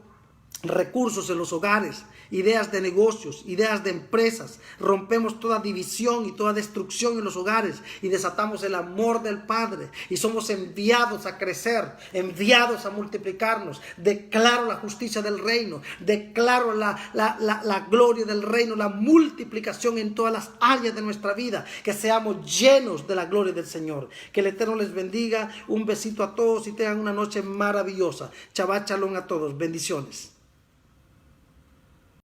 recursos en los hogares, ideas de negocios, ideas de empresas. Rompemos toda división y toda destrucción en los hogares y desatamos el amor del Padre y somos enviados a crecer, enviados a multiplicarnos. Declaro la justicia del reino, declaro la gloria del reino, la multiplicación en todas las áreas de nuestra vida, que seamos llenos de la gloria del Señor. Que el Eterno les bendiga. Un besito a todos y tengan una noche maravillosa. Shabbat shalom a todos. Bendiciones.